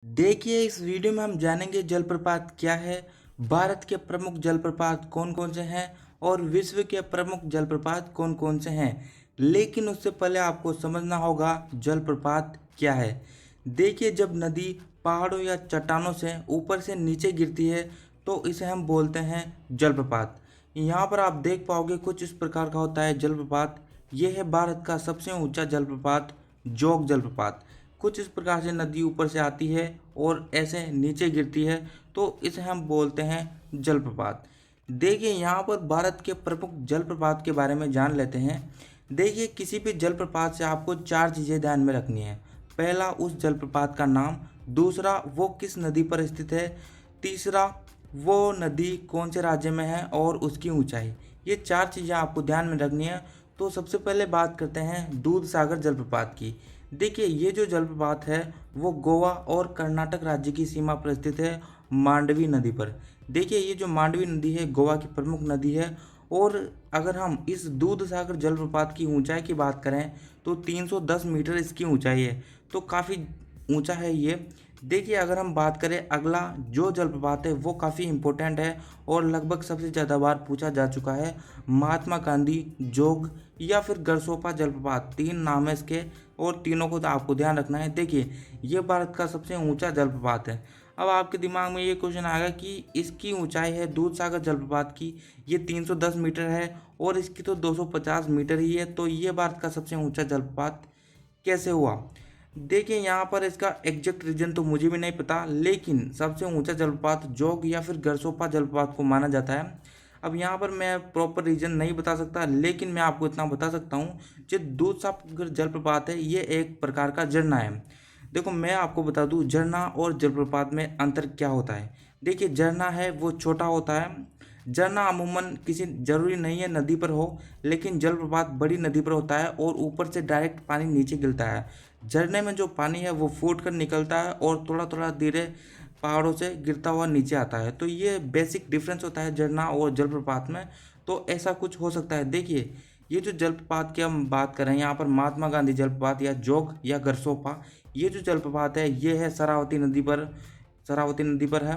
देखिए इस वीडियो में हम जानेंगे जलप्रपात क्या है, भारत के प्रमुख जलप्रपात कौन कौन से हैं और विश्व के प्रमुख जलप्रपात कौन कौन से हैं। लेकिन उससे पहले आपको समझना होगा जलप्रपात क्या है। देखिए जब नदी पहाड़ों या चट्टानों से ऊपर से नीचे गिरती है तो इसे हम बोलते हैं जलप्रपात। यहाँ पर आप देख पाओगे कुछ इस प्रकार का होता है जलप्रपात। ये है भारत का सबसे ऊंचा जलप्रपात जोग जलप्रपात। कुछ इस प्रकार से नदी ऊपर से आती है और ऐसे नीचे गिरती है तो इसे हम बोलते हैं जलप्रपात। देखिए यहाँ पर भारत के प्रमुख जलप्रपात के बारे में जान लेते हैं। देखिए किसी भी जलप्रपात से आपको चार चीज़ें ध्यान में रखनी है। पहला उस जलप्रपात का नाम, दूसरा वो किस नदी पर स्थित है, तीसरा वो नदी कौन से राज्य में है और उसकी ऊंचाई। ये चार चीज़ें आपको ध्यान में रखनी है। तो सबसे पहले बात करते हैं दूध सागर जलप्रपात की। देखिए ये जो जलप्रपात है वो गोवा और कर्नाटक राज्य की सीमा पर स्थित है, मांडवी नदी पर। देखिए ये जो मांडवी नदी है गोवा की प्रमुख नदी है। और अगर हम इस दूध सागर जलप्रपात की ऊंचाई की बात करें तो 310 मीटर इसकी ऊंचाई है, तो काफ़ी ऊंचा है ये। देखिए अगर हम बात करें अगला जो जलप्रपात है वो काफ़ी इम्पोर्टेंट है और लगभग सबसे ज़्यादा बार पूछा जा चुका है, महात्मा गांधी जोग या फिर गरसोपा जलप्रपात। तीन नाम है इसके और तीनों को तो आपको ध्यान रखना है। देखिए ये भारत का सबसे ऊंचा जलप्रपात है। अब आपके दिमाग में ये क्वेश्चन आएगा कि इसकी ऊंचाई है दूध सागर जलप्रपात की, ये 310 मीटर है और इसकी तो 250 मीटर ही है, तो ये भारत का सबसे ऊंचा जलप्रपात कैसे हुआ। देखिए यहाँ पर इसका एग्जैक्ट रीजन तो मुझे भी नहीं पता, लेकिन सबसे ऊंचा जलप्रपात जोग या फिर गरसोपा जलप्रपात को माना जाता है। अब यहाँ पर मैं प्रॉपर रीजन नहीं बता सकता, लेकिन मैं आपको इतना बता सकता हूँ जो दूध सागर जलप्रपात है ये एक प्रकार का झरना है। देखो मैं आपको बता दूँ झरना और जलप्रपात में अंतर क्या होता है। देखिए झरना है वो छोटा होता है। झरना अमूमन किसी जरूरी नहीं है नदी पर हो, लेकिन जलप्रपात बड़ी नदी पर होता है और ऊपर से डायरेक्ट पानी नीचे गिरता है। झरने में जो पानी है वो फूट कर निकलता है और थोड़ा थोड़ा धीरे पहाड़ों से गिरता हुआ नीचे आता है। तो ये बेसिक डिफरेंस होता है झरना और जलप्रपात में। तो ऐसा कुछ हो सकता है। देखिए ये जो जलप्रपात की हम बात कर रहे हैं यहाँ पर महात्मा गांधी जलप्रपात या जोग या गरसोपा, ये जो जलप्रपात है ये है शरावती नदी पर है,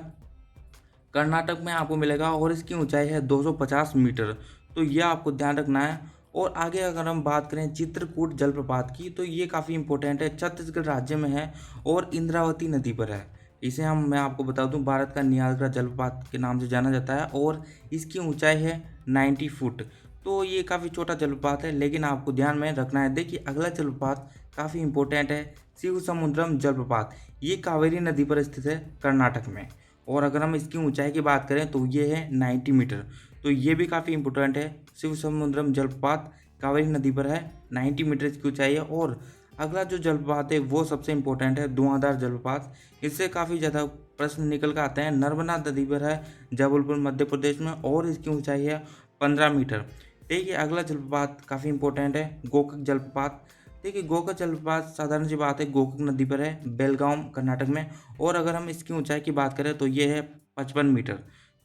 कर्नाटक में आपको मिलेगा और इसकी ऊंचाई है 250 मीटर। तो ये आपको ध्यान रखना है। और आगे अगर हम बात करें चित्रकूट जलप्रपात की तो ये काफ़ी इंपॉर्टेंट है, छत्तीसगढ़ राज्य में है और इंद्रावती नदी पर है। इसे मैं आपको बता दूं भारत का नियाग्रा जलप्रपात के नाम से जाना जाता है और इसकी ऊंचाई है 90 फुट। तो ये काफ़ी छोटा जलप्रपात है, लेकिन आपको ध्यान में रखना है। देखिए अगला जलप्रपात काफ़ी इंपॉर्टेंट है, शिव समुद्रम जलप्रपात। ये कावेरी नदी पर स्थित है कर्नाटक में और अगर हम इसकी ऊंचाई की बात करें तो ये है 90 मीटर। तो ये भी काफ़ी इंपॉर्टेंट है। शिव समुद्रम जलप्रपात कावेरी नदी पर है, 90 मीटर इसकी ऊंचाई है। और अगला जो जलप्रपात है वो सबसे इम्पोर्टेंट है, धुआंधार जलप्रपात। इससे काफ़ी ज़्यादा प्रश्न निकल कर आते हैं। नर्मदा नदी पर है जबलपुर मध्य प्रदेश में और इसकी ऊंचाई है 15 मीटर। देखिए अगला जलप्रपात काफ़ी इंपॉर्टेंट है, गोकक जलप्रपात। देखिए गोकक जलप्रपात साधारण सी बात है, गोकक नदी पर है बेलगाम कर्नाटक में और अगर हम इसकी ऊंचाई की बात करें तो ये है 55 मीटर।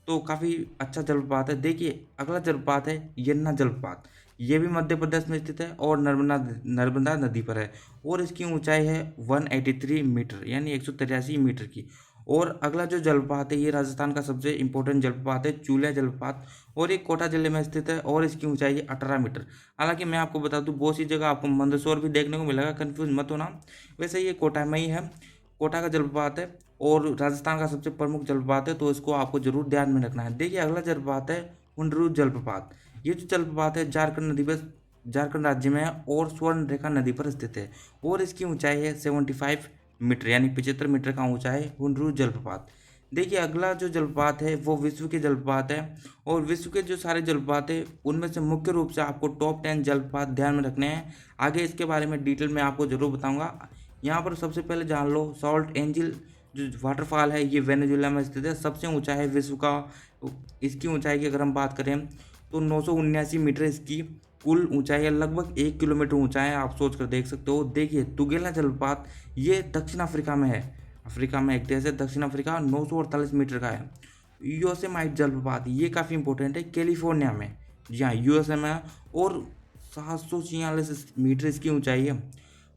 तो काफ़ी अच्छा जलप्रपात है। देखिए अगला जलप्रपात है यन्ना जलप्रपात। ये भी मध्य प्रदेश में स्थित है और नर्मदा नदी पर है और इसकी ऊंचाई है 183 मीटर यानी 183 मीटर की। और अगला जो जलप्रपात है ये राजस्थान का सबसे इम्पोर्टेंट जलप्रपात है, चूलिया जलप्रपात, और ये कोटा जिले में स्थित है और इसकी ऊंचाई है 18 मीटर। हालांकि मैं आपको बता दूं बहुत सी जगह आपको मंदसौर भी देखने को मिलेगा, कंफ्यूज मत होना। वैसे ये कोटा में ही है, कोटा का जलप्रपात है और राजस्थान का सबसे प्रमुख जलप्रपात है, तो इसको आपको जरूर ध्यान में रखना है। देखिए अगला जलप्रपात है हुंडरू जलप्रपात। ये जो जलप्रपात है झारखंड राज्य में है और स्वर्ण रेखा नदी पर स्थित है और इसकी ऊंचाई है 75 मीटर यानी 75 मीटर का ऊंचा है हुंडरू जलप्रपात। देखिए अगला जो जलप्रपात है वो विश्व के जलप्रपात है और विश्व के जो सारे जलप्रपात है उनमें से मुख्य रूप से आपको टॉप 10 जलप्रपात ध्यान में रखने हैं। आगे इसके बारे में डिटेल में आपको जरूर बताऊंगा। यहाँ पर सबसे पहले जान लो सॉल्ट एंजिल जो वाटरफॉल है ये वेनेजुएला में स्थित है, सबसे ऊंचा है विश्व का। इसकी ऊंचाई की अगर हम बात करें तो 979 मीटर इसकी कुल ऊंचाई है, लगभग 1 किलोमीटर ऊंचा है। आप सोच कर देख सकते हो। देखिए तुगेला जलप्रपात ये दक्षिण अफ्रीका में है, अफ्रीका में एक देश है दक्षिण अफ्रीका, 948 मीटर का है। योसेमाइट जलप्रपात ये काफ़ी इंपॉर्टेंट है, कैलिफोर्निया में, जी हाँ यूएसए में है और 746 मीटर इसकी ऊंचाई है।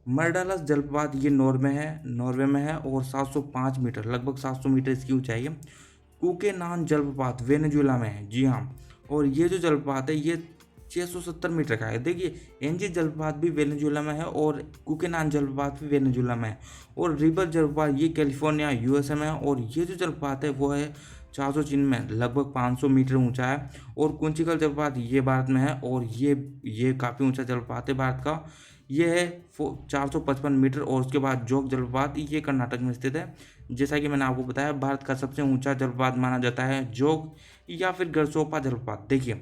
मर्डालस जलप्रपात ये नॉर्वे में है और 705 मीटर लगभग 700 मीटर इसकी ऊंचाई है। कुकेनान जलप्रपात वेनेजुएला में है, जी हाँ। और ये जो जलप्रपात है ये 670 मीटर का है। देखिए एनजी जलप्रपात भी वेनेजुएला में है और कुकेनान जलप्रपात भी वेनेजुएला में है। और रिबर जलप्रपात ये कैलिफोर्निया यूएसए में है। और ये जो जलप्रपात है वो है 400 में लगभग 500 मीटर ऊंचा है। और कुंचिकल जलप्रपात ये भारत में है और ये काफ़ी ऊंचा जलप्रपात है भारत का। ये है 455 मीटर। और उसके बाद जोग जलप्रपात ये कर्नाटक में स्थित है। जैसा कि मैंने आपको बताया भारत का सबसे ऊंचा जलप्रपात माना जाता है जोग या फिर गरसोपा जलप्रपात। देखिए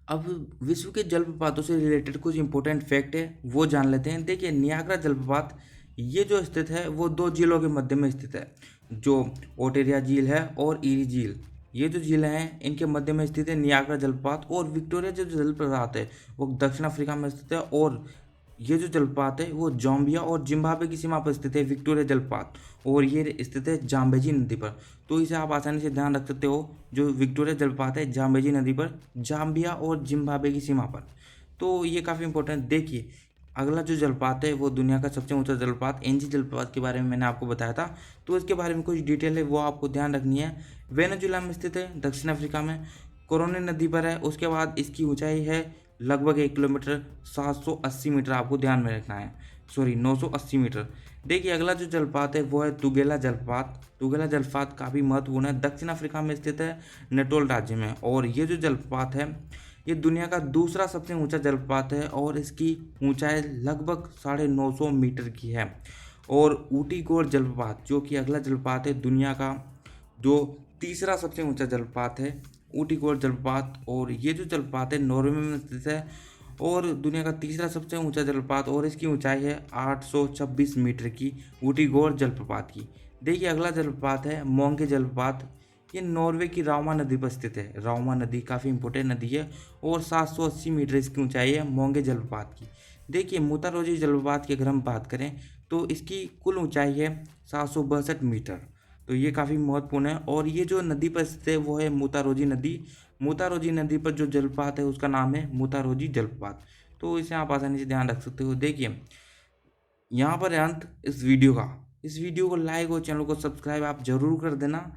अब विश्व के जलप्रपातों से रिलेटेड कुछ इंपॉर्टेंट फैक्ट है वो जान लेते हैं। देखिए नियाग्रा जलप्रपात ये जो स्थित है वो दो झीलों के मध्य में स्थित है, जो ओटेरिया झील है और ईरी झील। ये जो झीलें हैं इनके मध्य में स्थित है नियाग्रा जलप्रपात। और विक्टोरिया जो जलप्रपात है वो दक्षिण अफ्रीका में स्थित है। और ये जो जलप्रपात है वो जाम्बिया और जिम्बाब्वे की सीमा पर स्थित है विक्टोरिया जलप्रपात। और ये स्थित है जाम्बेजी नदी पर। तो इसे आप आसानी से ध्यान रख सकते हो, जो विक्टोरिया जलप्रपात है जाम्बेजी नदी पर, जाम्बिया और जिम्बाब्वे की सीमा पर। तो ये काफ़ी इंपॉर्टेंट। देखिए अगला जो जलप्रपात है वो दुनिया का सबसे ऊंचा जलप्रपात एनजी जलप्रपात के बारे में मैंने आपको बताया था। तो इसके बारे में कुछ डिटेल है वो आपको ध्यान रखनी है। वेनेजुएला में स्थित है, दक्षिण अफ्रीका में, कोरोने नदी पर है। उसके बाद इसकी ऊंचाई है लगभग 1 किलोमीटर 780 मीटर, आपको ध्यान में रखना है, सॉरी 980 मीटर। देखिए अगला जो जलप्रपात है वो है तुगेला जलप्रपात। तुगेला जलप्रपात काफ़ी महत्वपूर्ण है, दक्षिण अफ्रीका में स्थित है, नेटोल राज्य में। और ये जो जलप्रपात है ये दुनिया का दूसरा सबसे ऊंचा जलप्रपात है और इसकी ऊंचाई लगभग 950 मीटर की है। और ऊटी गोर जलप्रपात जो कि अगला जलप्रपात है दुनिया का जो तीसरा सबसे ऊंचा जलप्रपात है, ऊटी गोर जलप्रपात। और ये जो जलप्रपात है नॉर्वे में स्थित है और दुनिया का तीसरा सबसे ऊंचा जलप्रपात। और इसकी ऊंचाई है 826 मीटर की, ऊटी गोर जलप्रपात की। देखिए अगला जलप्रपात है मोंगे जलप्रपात। ये नॉर्वे की राउमा नदी पर स्थित है। राउमा नदी काफ़ी इंपॉर्टेंट नदी है और 780 मीटर इसकी ऊंचाई है मोंगे जलप्रपात की। देखिए मुतारोजी जलप्रपात की अगर हम बात करें तो इसकी कुल ऊंचाई है 762 मीटर। तो ये काफ़ी महत्वपूर्ण है। और ये जो नदी पर स्थित है वो है मुतारोजी नदी। मुतारोजी नदी पर जो जलप्रपात है उसका नाम है मुतारोजी जलप्रपात। तो इसे आप आसानी से ध्यान रख सकते हो। देखिए यहाँ पर है अंत इस वीडियो का। इस वीडियो को लाइक और चैनल को सब्सक्राइब आप जरूर कर देना।